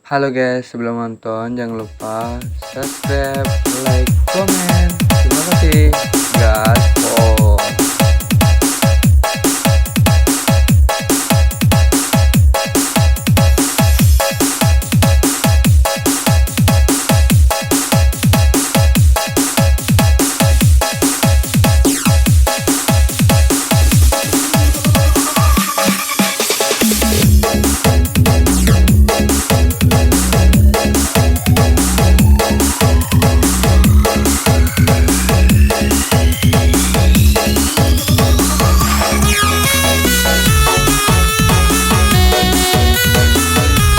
Halo guys, sebelum nonton jangan lupa subscribe, like, komen. Terima kasih. Gaspol.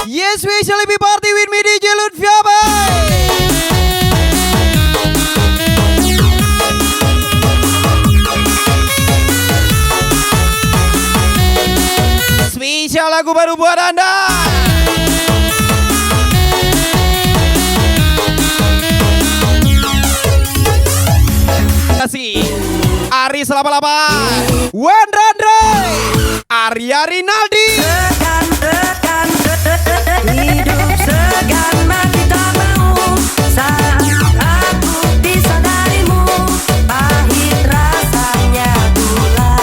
Yes, we shall be party with me DJ Lutfia, spesial lagu baru buat Anda. Kasih Aris 88, Wendra Andre, Arya Rinaldi. Hidup segan mati tak mau saat aku bisa darimu. Pahit rasanya gula,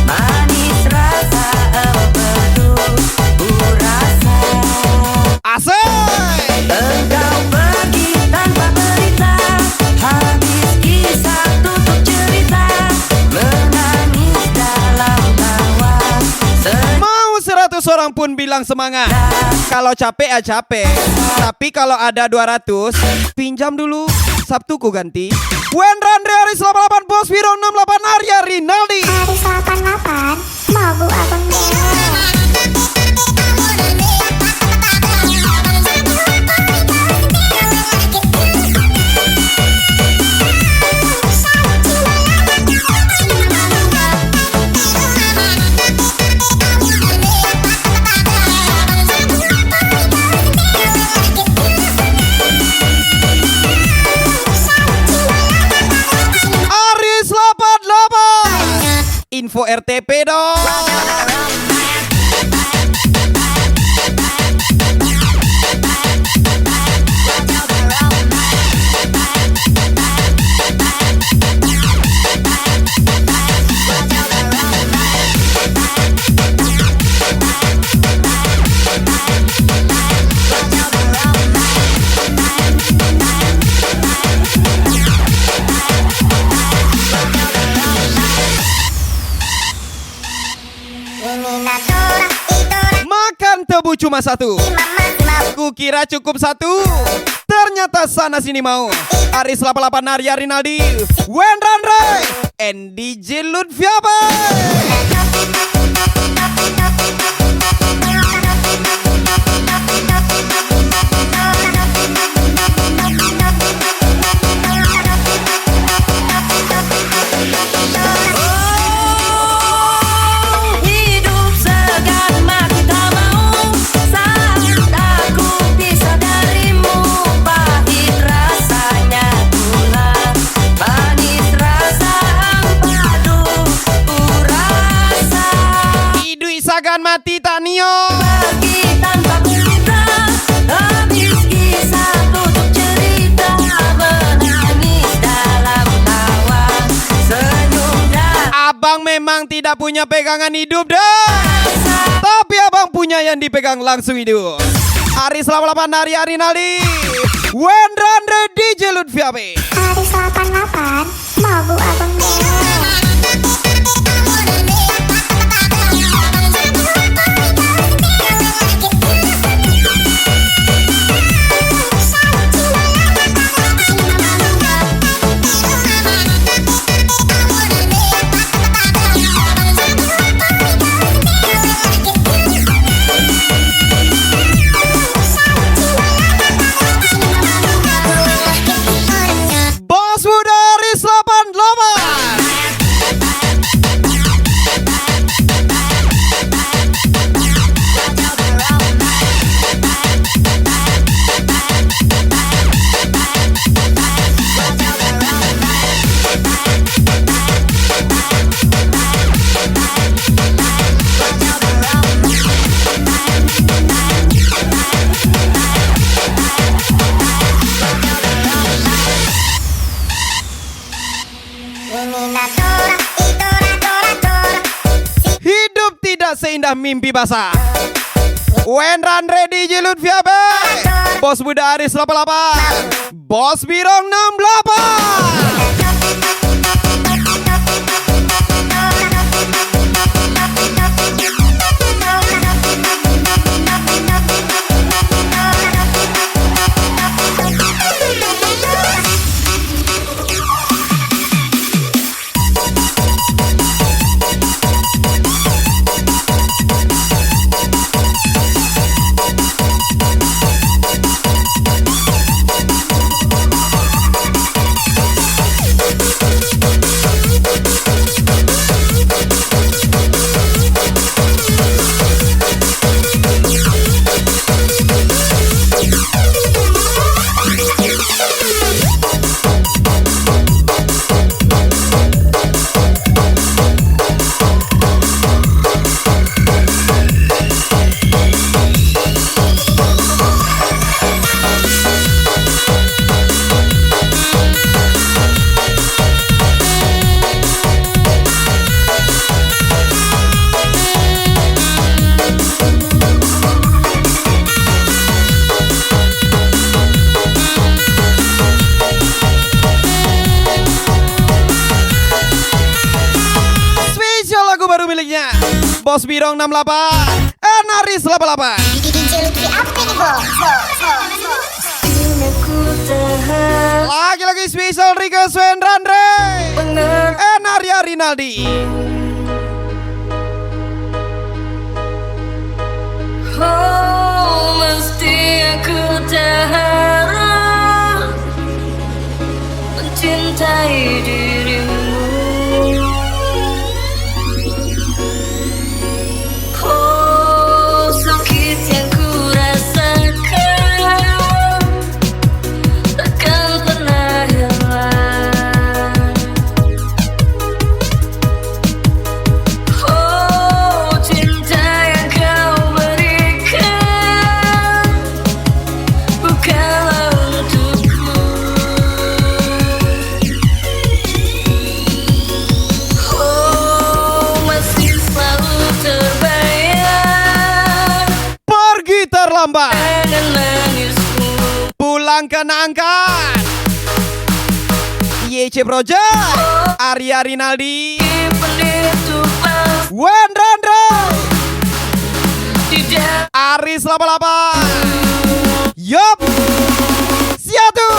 manis rasa empedu. Ku rasa Asik. engkau pergi tanpa berita. Habis kisah tutup cerita, menangis dalam tawa. Mau 100 orang pun bilang semangat. Kalau capek ya capek, tapi kalau ada 200 pinjam dulu, Sabtuku ganti. Wendra Andre Aris 88, Bos Wiro 68, Arya Rinaldi. Aris 88, mau bu abang Aris 88, info RTP dong. Makan tebu cuma satu, ku kira cukup satu, ternyata sana sini mau. Aris 88, Arya Rinaldi, Wendra Andre, and DJ Lutfia. Hidup segan mati tak mau saat aku bisa darimu. Pahit rasanya gula, manis rasa empedu. Ku rasa Idui sagan mati tak nio. pergi tanpa berita. Habis kisah tutup cerita, menangis dalam tawa. Senyum dan Abang memang tidak punya pegangan hidup dah, tapi abang punya yang dipegang langsung hidup. Aris 88, Arya Rinaldi, Wendra Andre, DJ Lutfia. Aris 88, mau bu abang Bos muda Aris 88, indah mimpi basah. Wenrandre DJ Lutfia B, Bos Buda Aris 88, Bos Birong 68. Miliknya Bos Birong 68, Enaris 88. DJ Lutfi apa nih bos? Lagi-lagi special request Wenrandre, Enaria Rinaldi. Oh, mesti aku tak harus mencintai dirimu. Oh, sakit yang ku rasakan takkan pernah hilang. Oh, cinta yang kau berikan bukanlah untukku. Oh, masih selalu terbayang Pergi terlambat, dengan nangismu. pulang kena angkat. YC Project, Arya Rinaldi, Penutupan Wenrandre, tidak Aris 88. Yup, siatu.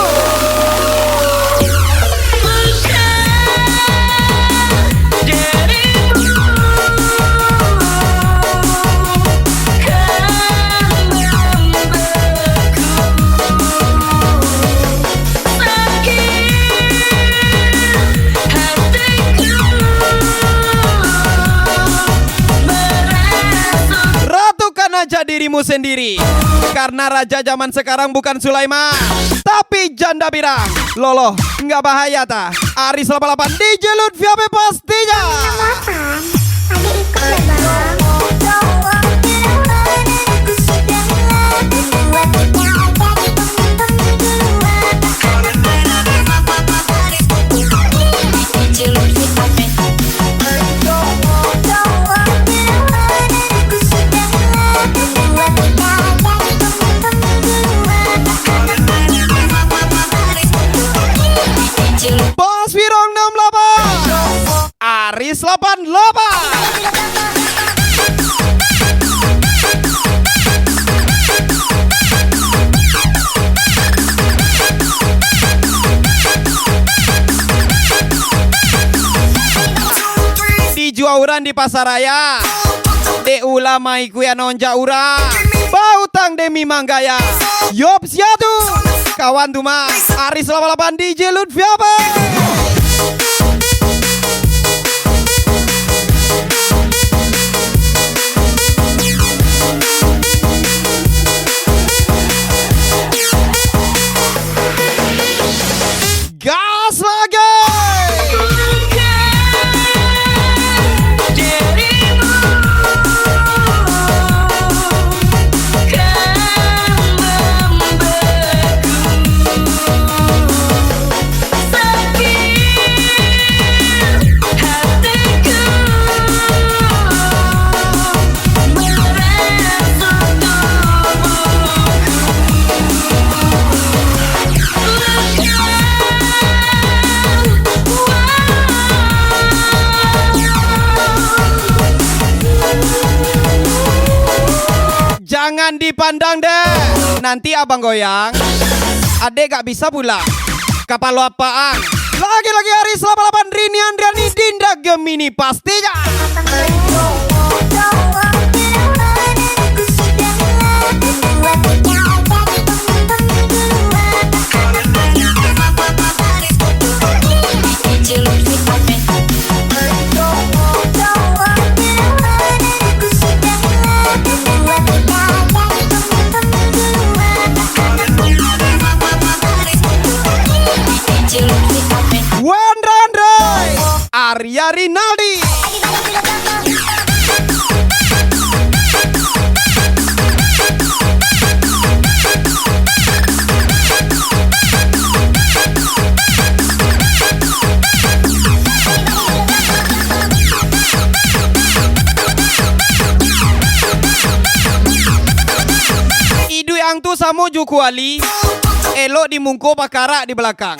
Ratukan aja dirimu sendiri, karena raja zaman sekarang bukan Sulaiman, tapi janda birang. Loloh, nggak bahaya ta? Aris 88 DJ Lutfia B pastinya. Makan, adik ikut ya bang. Bos Birong 68, Aris 88. Di Juauran di Pasaraya, de ulama iku ya nonja urang, bautang demi manggaya. Yop siatu, kawan tuh mas, Aris 88 DJ Lutfia B. Gas lagi. Sakit Jangan dipandang deh. Nanti abang goyang, adek gak bisa pulang. Kapal lo apaan? Lagi-lagi hari selama 8 Rini Andriani Dinda Gemini pastinya. Wendra Andre, Arya Rinaldi. Idu yang tu samu jukuali, elok dimungko pakara di belakang.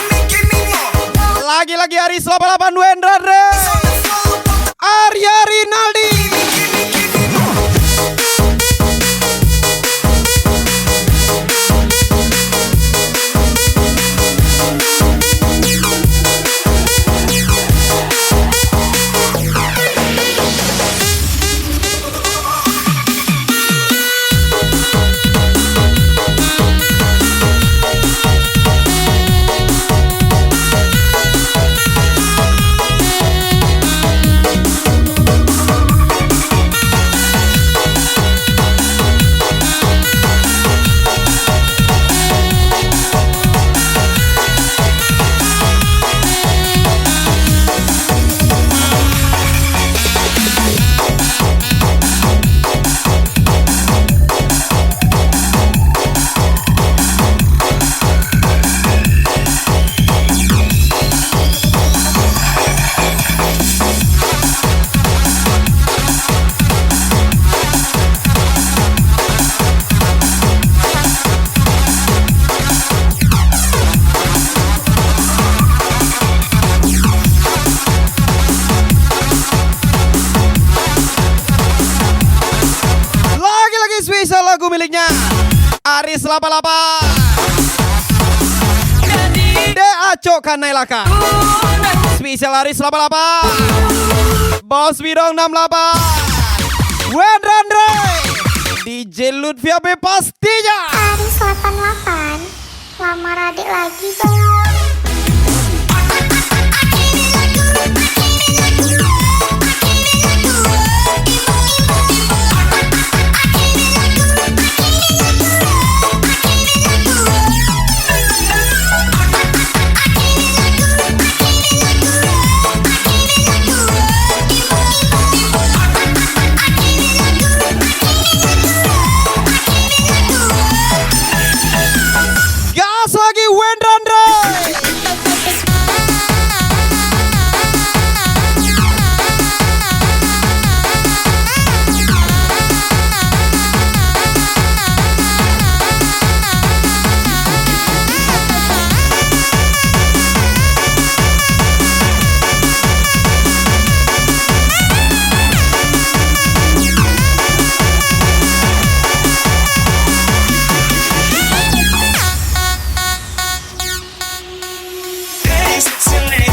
Lagi-lagi hari selama 8 Wendra Andre, Arya Rinaldi. Spesial lagu miliknya Aris 88 De Acok Kanailaka. Spesial Aris 88, Bos Wirong 68, Wendra Andre, DJ Lutfi AB pastinya. Aris 88, lamar adik lagi bang. Gas lagi Wendra Andre.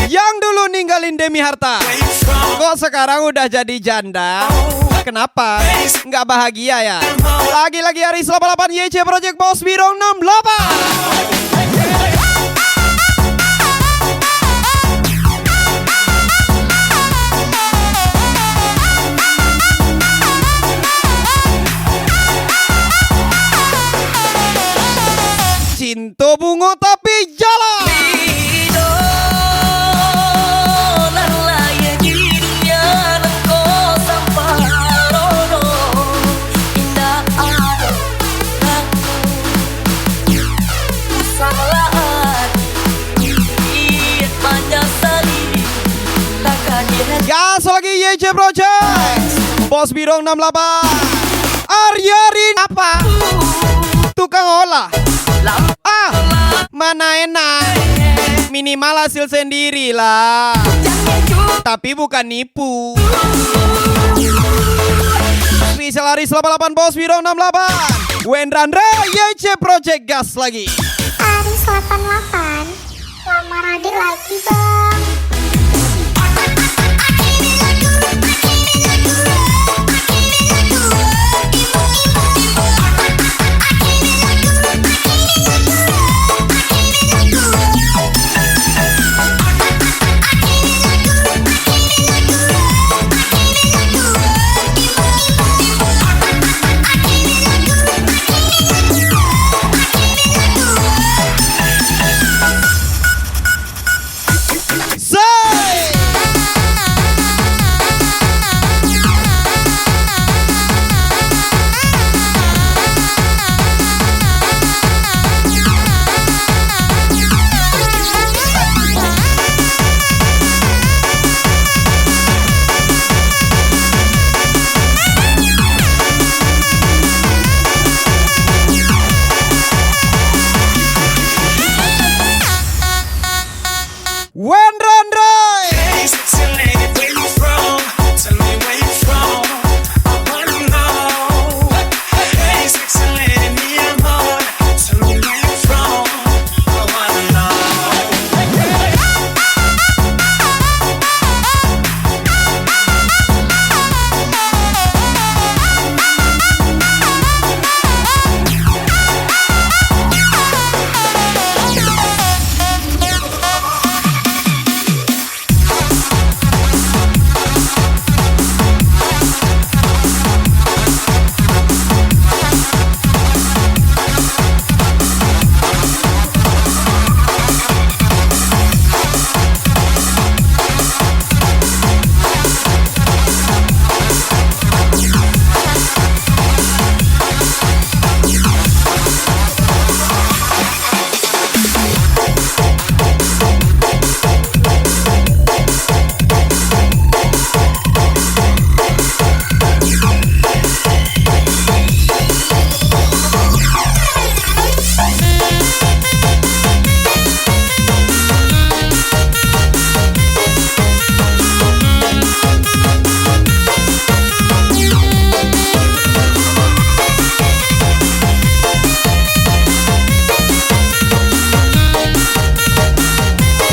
Yang dulu ninggalin demi harta, kok sekarang udah jadi janda? Kenapa? Nggak bahagia ya? Lagi-lagi hari 88 YC Project Bos Wirong 68. Cinta bunga tapi jalan. Gas lagi YC Project Bos Wirong 68, Arya Rin apa? Tukang olah. Mana enak, minimal hasil sendiri lah, tapi bukan nipu. Spesial hari 88 Bos Wiro 68 Wendrandre YC Project gas lagi. Aris 88, lamar adik lagi bang. Wendrandre Hey, sexy lady, where you from? Tell me where you from. I wanna know. Hey, sexy lady, mi amor. Tell me where you from. I wanna know.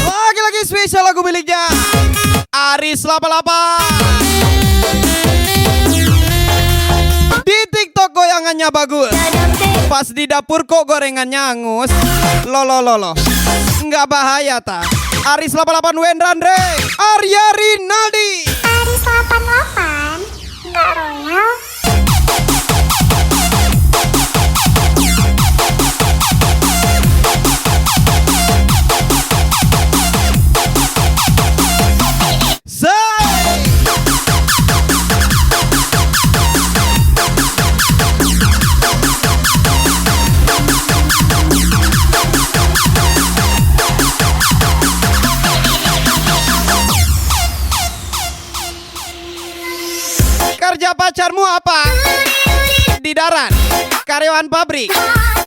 Lagi-lagi spesial lagu miliknya Aris 88. Di TikTok goyangannya bagus, pas di dapur kok gorengannya angus. Lolo nggak bahaya ta? Aris 88 Wendrandre Arya Rinaldi. Aris 88, nggak royal. Say! Kerja pacarmu apa? Di darat, karyawan pabrik.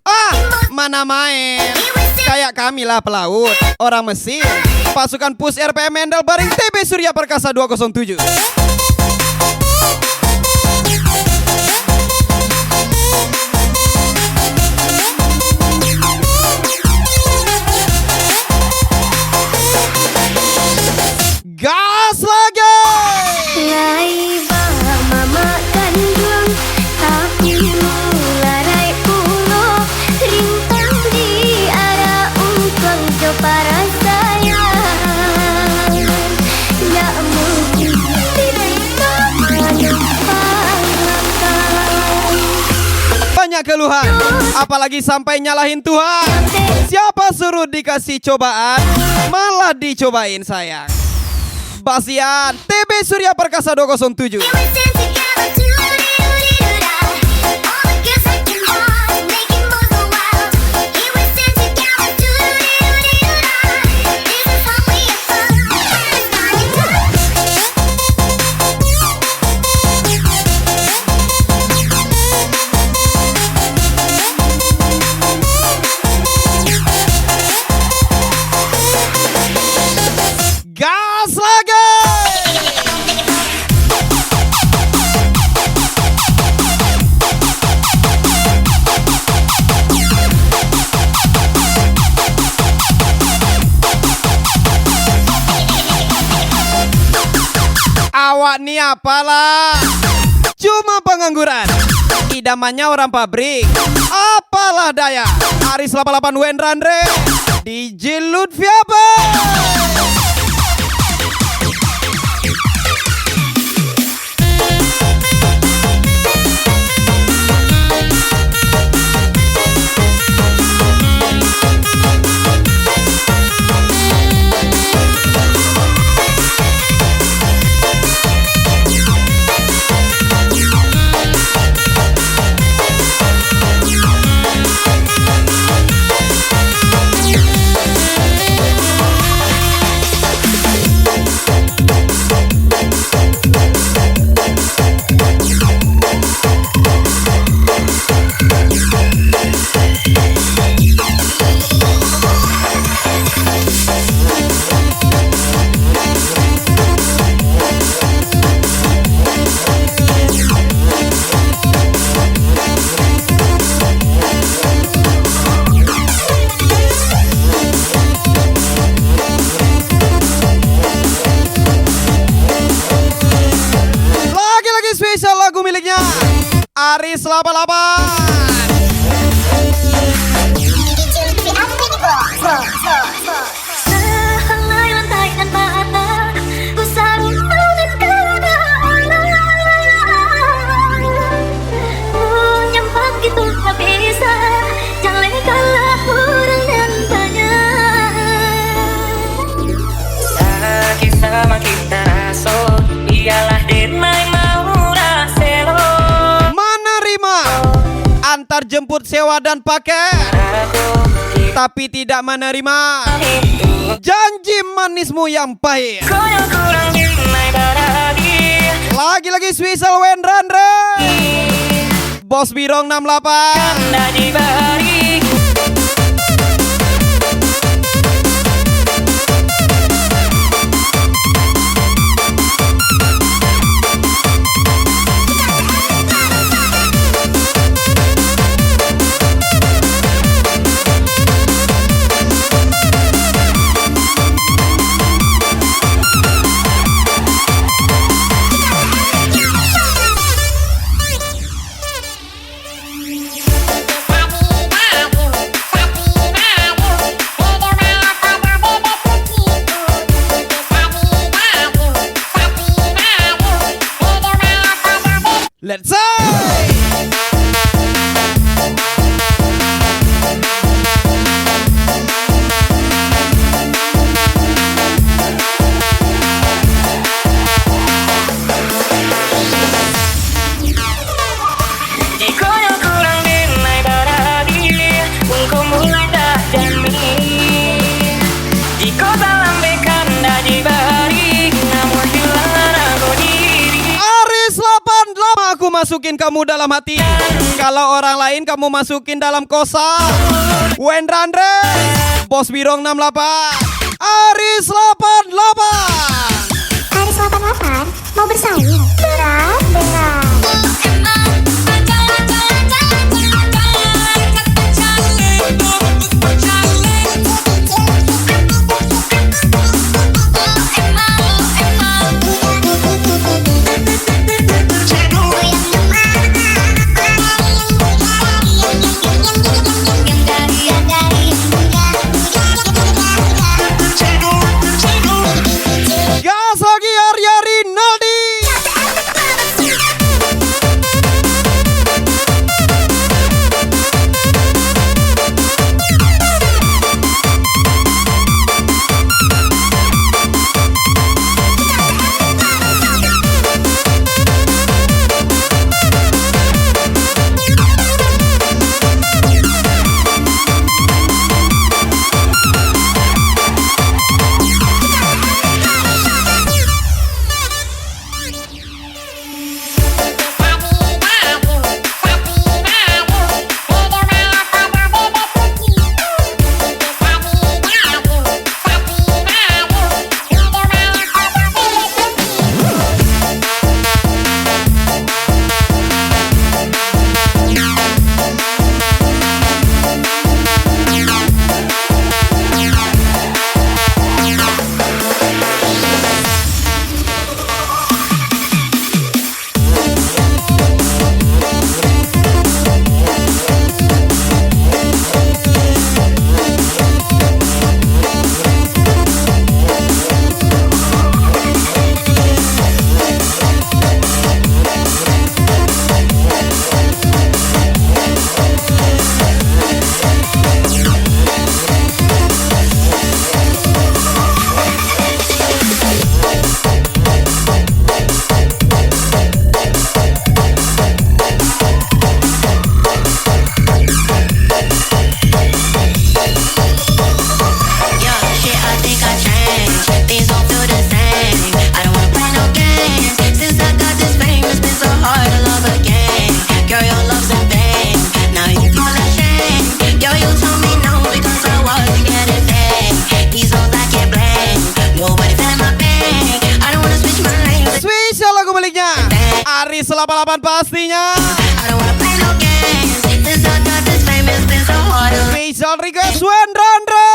Ah, mana main? Kayak kami lah pelaut, orang Mesir. Pasukan Pus RPM Mendel bareng TB Surya Perkasa 207. Gas lagi! Laiba mama kandung tapi mularai pulo rintang di arah ungkang jo para sayang ya mungkin tidak menumpang. Banyak keluhan, apalagi sampai nyalahin Tuhan. Siapa suruh dikasih cobaan, malah dicobain sayang. Basian, TB Surya Perkasa 207. Gas lagi! Awak nih apalah? Cuma pengangguran. Idamannya orang pabrik. Apalah daya. Aris 88 Wendra Andre. DJ Lutfi apa? Spesial lagu miliknya Aris 88. Sehelai lantai dan mata ku selalu mengenal menyampak gitu tak bisa jangan kalah orang dan banyak Sakit semakin terasa ialah denai mau raselo Mana rima antar jemput sewa dan pakai aku tapi tidak menerima itu janji manismu yang pahit. kau yang kurang denai beradi Lagi-lagi spesial Wendra Andre. Bos Birong 68. anda diberi Let's say. Jika yang kurang denai beradi Engkau mulai dah jamin Jika dalam bekan dah diberi Namun hilang aku diri Aris 88 aku masukin kamu dalam hati. Kalau orang lain kamu masukin dalam kosa. Wendra Andre. Bos Birong 68. Aris 88. Aris 88 mau bersaing. Berat, berat. Gas lagi Arya Rinaldi. 88 pastinya. I don't wanna play no games. This dog got this famous, been so hard. Special request Wendrandra.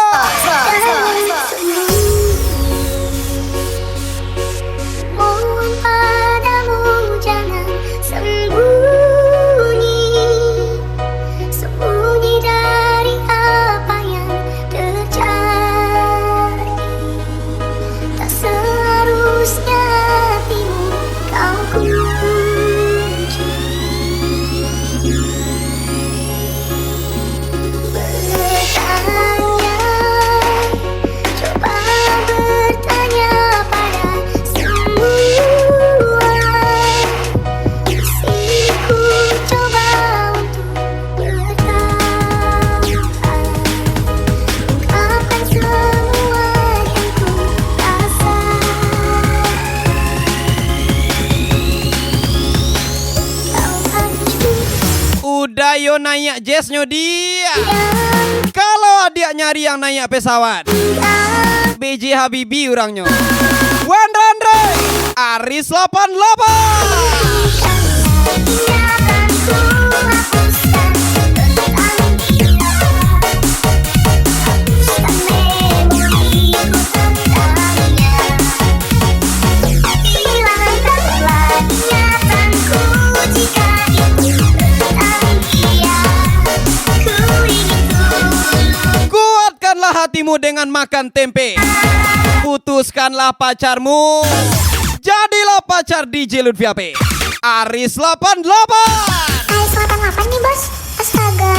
Mohon padamu jangan sembunyi, sembunyi dari apa yang terjadi. Tak seharusnya hatimu kau kunci. Bertanya, coba bertanya pada semua. Isiku coba untuk bertahan, ungkapkan semua yang ku rasa. Kau hancur Udah yo nanya jazznya dia. Kalau dia nyari yang nanya pesawat, BJ Habibie orangnya. Wendrandra, Aris 88. ingatanku hapuskan tentang dia, hapuskan memoriku tentangnya. Hilangkanlah ingatanku jika itu tentang dia. Ku ingin dulu Kuatkanlah hatimu dengan makan tempe. Putuskanlah pacarmu. Jadilah pacar DJ Lutfi AP. Aris 88. Aris 88 nih bos. Astaga.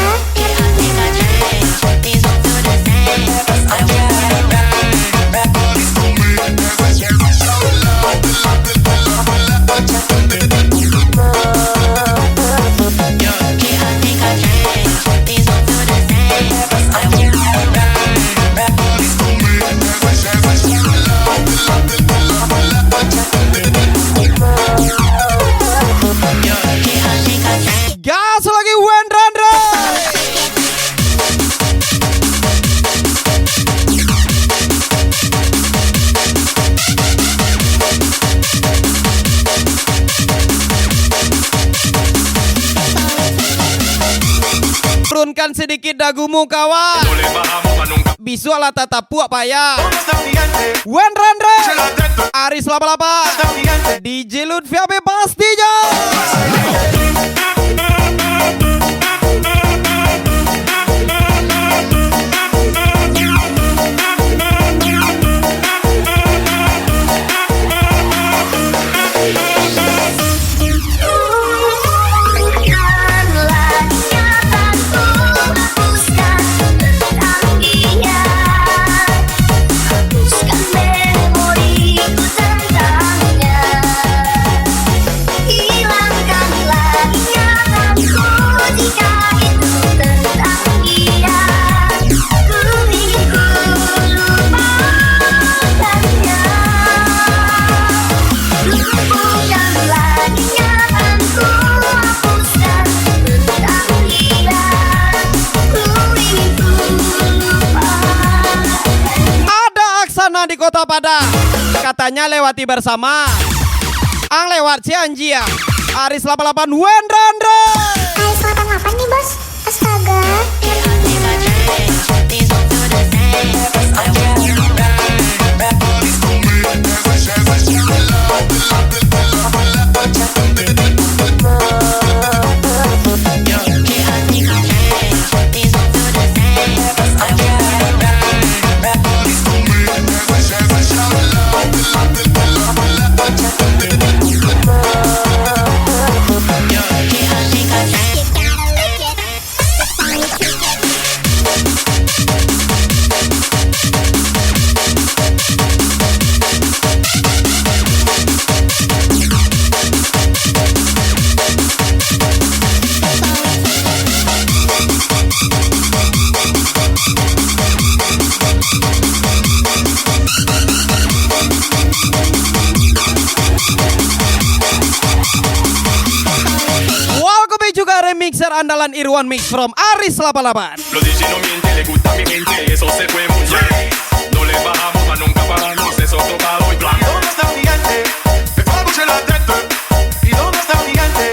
Gas lagi Wendrandra. Turunkan sedikit dagumu kawan. Bisu ala tata puak payah. Wendrandra, Aris 88, DJ Lutfi AP pastinya. Hilangkanlah ingatanku, hapuskan tentang dia, hapuskan memoriku tentangnya. Hilangkanlah ingatanku jika itu tentang dia. Ku ingin ku lupakannya. Lupakanlah ingatanku, hapuskan tentang dia. Ku ingin ku lupakannya. Ada Aksana di Kota Padang. Katanya lewati bersama. Ang lewat Cianjia. Aris 88 Wendrandra. Aris 88 nih bos. Astaga. Mixer andalan Irwan Mix from Aris 88. Los DJ no mienten, le gusta mi gente, eso se fue muy bien. No le bajamos, mas nunca paramos, eso tocado y blanco. ¿Dónde está el gigante? Me fue a la tête. ¿Y dónde está el gigante?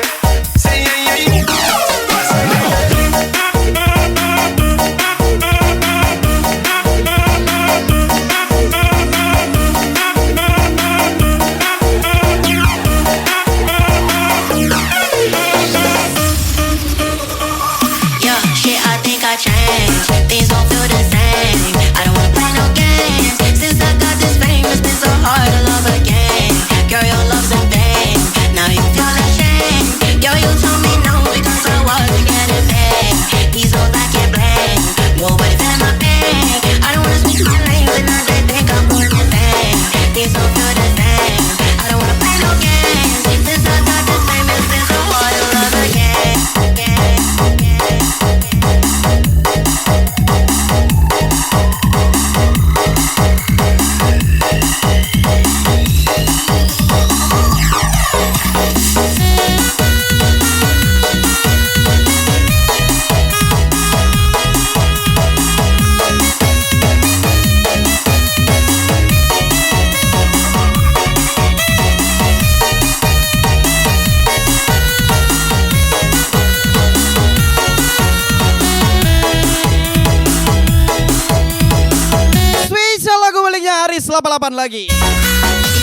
88 lagi.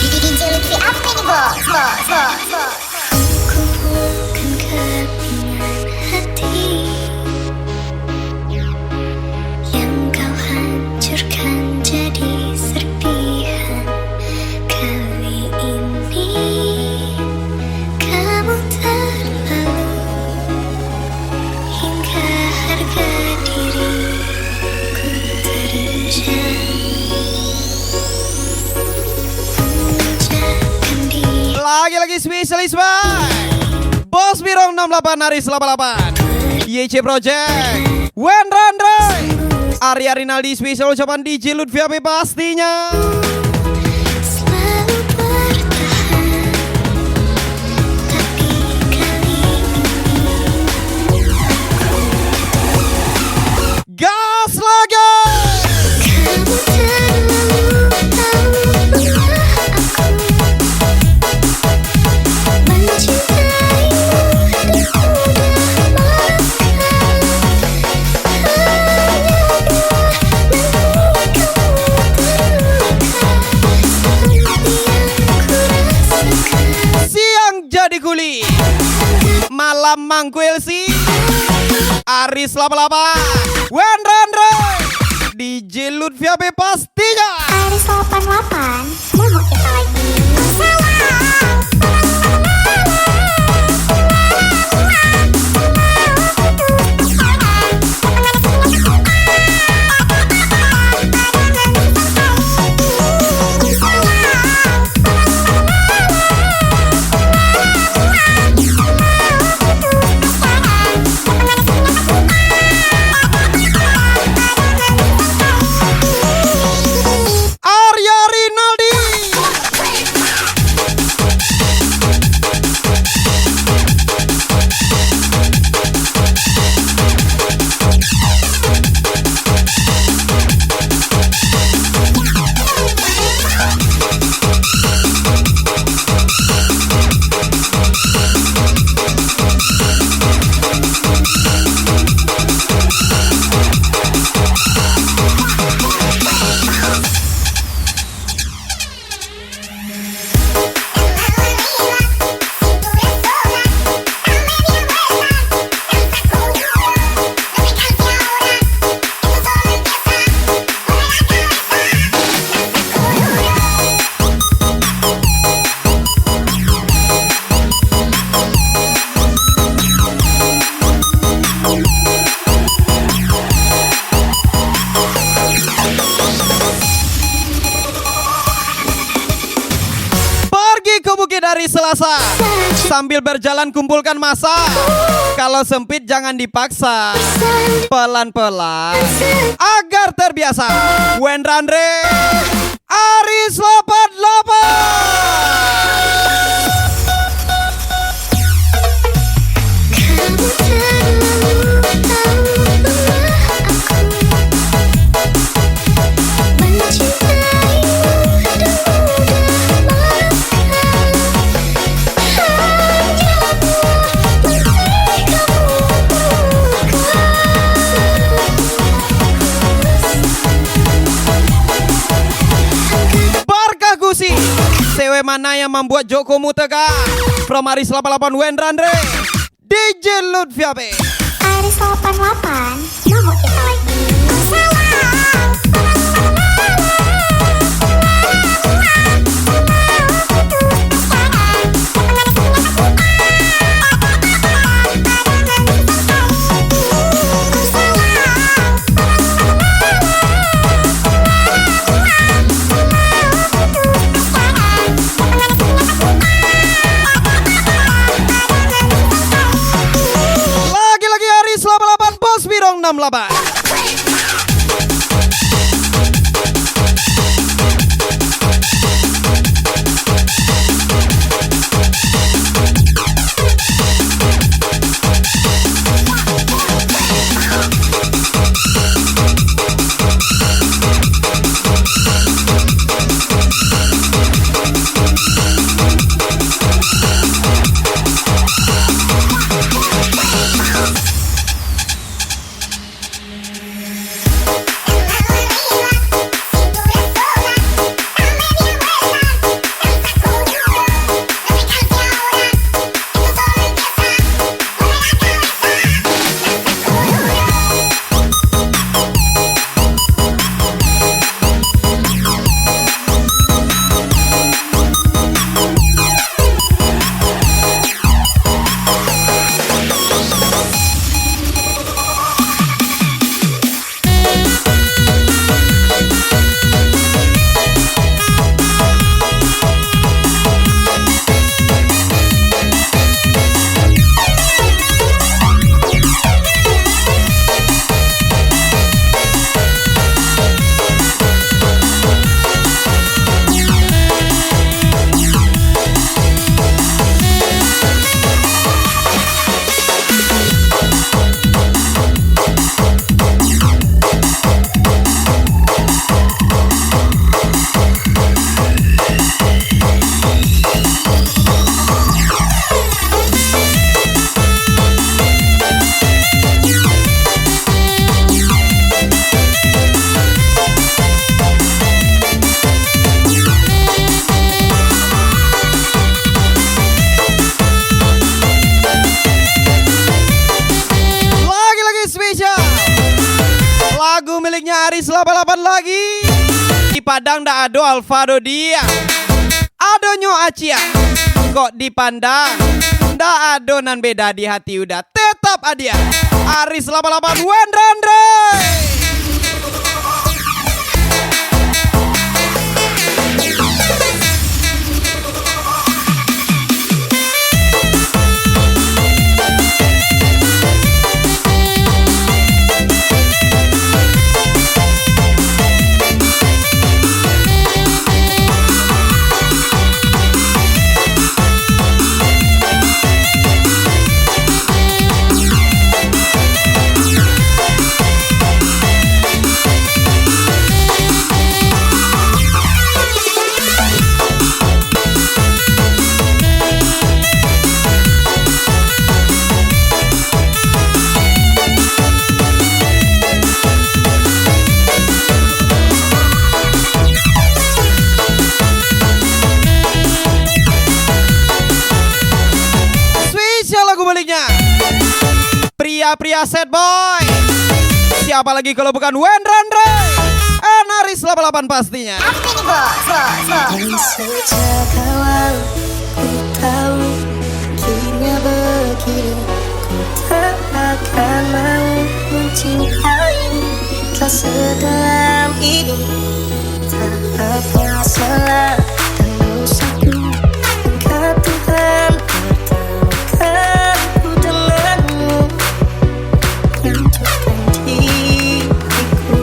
DJ Lutfi apa ini bos? Kumpulkan kepingan hati yang kau hancurkan jadi serpihan. Kali ini kamu terlalu hingga harga diriku terjang. Lagi-lagi spesialis bang Bos Birong 68 Aris 88 YC Project Wendra Andre Arya Rinaldi spesial ucapan DJ Lutfi Ape pastinya. Selalu bertahan, tapi kali ini Gas lagi. kamu terlalu tahu bahwa aku mencintaimu dan mudah maafkan. Hanya dua nanti kamu terluka seperti yang kurasakan. Siang jadi kuli malam mangkuil si Aris 88 Wendra Andre DJ Lutfi Ape pastinya. Aris 88 mau kita lagi. Arya Rinaldi pergi ke bukit hari Selasa. Sambil berjalan kumpulkan massa. Kalau sempit jangan dipaksa. Pelan-pelan agar terbiasa. Wendra Andre Aris 88. Kamu terlalu tahu bahwa aku mencintaimu dan mudah maafkan. Hanya dua nanti kamu terluka. Barkah Gusi Sewe mana yang membuat Jokomu tegak. From Aris 88 Wendra Andre DJ Lutfi Ape. Aris 88 mau kita lagi. Lagi-lagi Aris 88 Bos Birong 68. miliknya Aris 88 lagi. Di Padang ndak ado Alvaro dia. Adonyo Acia. Kok dipandang ndak ado nan beda di hati udah tetap adia. Aris 88 Wendrandre. Pria set boy. Siapa lagi kalau bukan Wendrandre? Aris 88 pastinya. Dari sejak awal ku tahu akhirnya begini. Ku tak akan mau mencintai kau sedalam ini. Tak apa salah dan dosaku, engkau Tuhan pertemukan ku denganmu untuk diriku.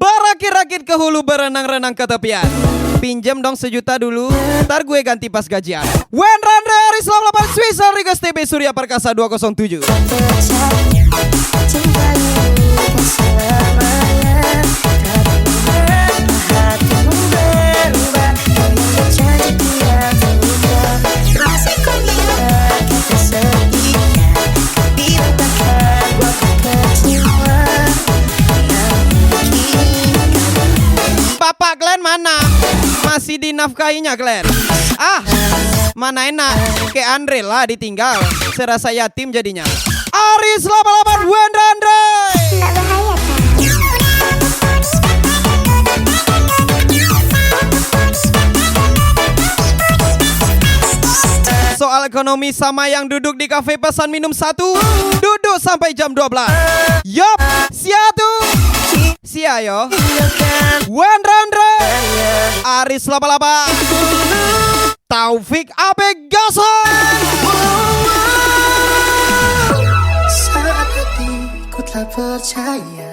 Berakit-rakit ke hulu, berenang-renang ke tepian. Pinjam dong 1 juta dulu, ntar gue ganti pas gajian. Wendrandre Aris 88 Swiss Rigas TB Surya Perkasa 207. Percaya cintamu kan selamanya. Tak pernah hatimu berubah. Kau yang berjanji tidak terluka. Masih kau bilang kata setia. Kau bilang takkan waktu kecewa. Yang mungkin Bapak Glenn mana? Masih dinafkahinya Glenn? Mana enak, kayak Andre lah ditinggal. Serasa yatim jadinya. Aris 88 Wendrandre. Nggak bahaya kan? Soal ekonomi sama yang duduk di kafe pesan minum 1. Duduk sampai jam 12. Yup, siatu. Sia yo. Wendrandre Aris 88 Taufik Abegason. saat hatiku telah percaya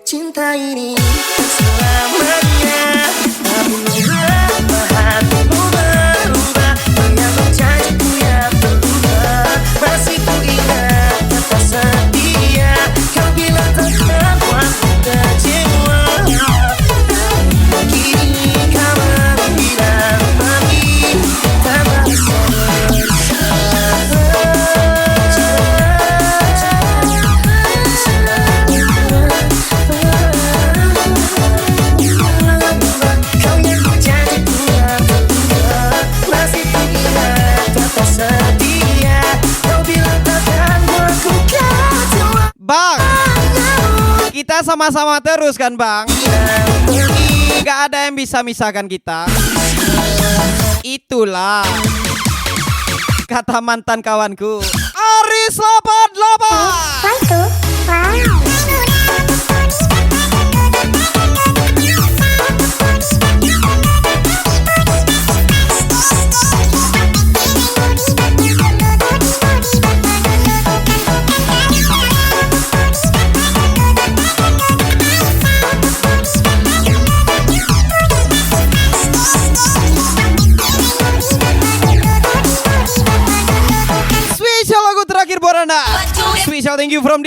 cinta ini selamanya. Tapi mengapa hatimu berubah? Kau yang berjanji ku yang berubah. Masih ku ingat kata setia. Kau bilang takkan waktu kecewa. Kini kau menghilang pergi tanpa kau yang berjanji ku yang berubah. Masih ku ingat kata setia. Kau bilang takkan aku kecewa. Bang, kita sama-sama terus kan bang? Gak ada yang bisa misahkan kita. Itulah kata mantan kawanku Aris 88. Wah itu, wow. Special lagu terakhir buat anda. Special thank you from